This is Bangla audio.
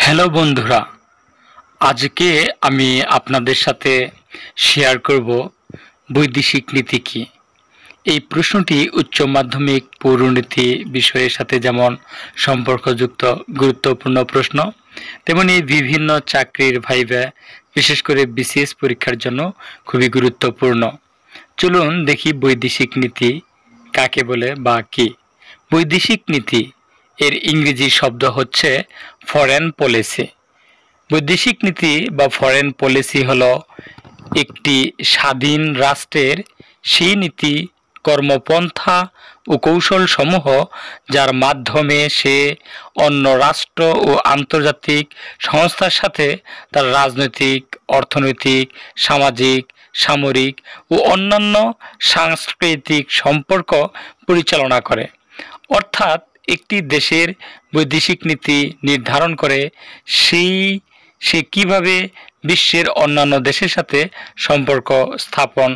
হ্যালো বন্ধুরা, আজকে আমি আপনাদের সাথে শেয়ার করব বৈদেশিক নীতি কি। এই প্রশ্নটি উচ্চ মাধ্যমিক পৌরনীতি বিষয়ের সাথে যেমন সম্পর্কযুক্ত গুরুত্বপূর্ণ প্রশ্ন, তেমনি বিভিন্ন চাকরির ভাইভা, বিশেষ করে বিসিএস পরীক্ষার জন্য খুবই গুরুত্বপূর্ণ। চলুন দেখি বৈদেশিক নীতি কাকে বলে বা কি। বৈদেশিক নীতি এর ইংরেজি শব্দ হচ্ছে ফরেন পলিসি। বৈদেশিক নীতি বা ফরেন পলিসি হলো একটি স্বাধীন রাষ্ট্রের সেই নীতি, কর্মপন্থা ও কৌশলসমূহ যার মাধ্যমে সে অন্য রাষ্ট্র ও আন্তর্জাতিক সংস্থার সাথে তার রাজনৈতিক, অর্থনৈতিক, সামাজিক, সামরিক ও অন্যান্য সাংস্কৃতিক সম্পর্ক পরিচালনা করে। অর্থাৎ একটি দেশের বৈদেশিক নীতি নির্ধারণ করে সে কিভাবে বিশ্বের অন্যান্য দেশের সাথে সম্পর্ক স্থাপন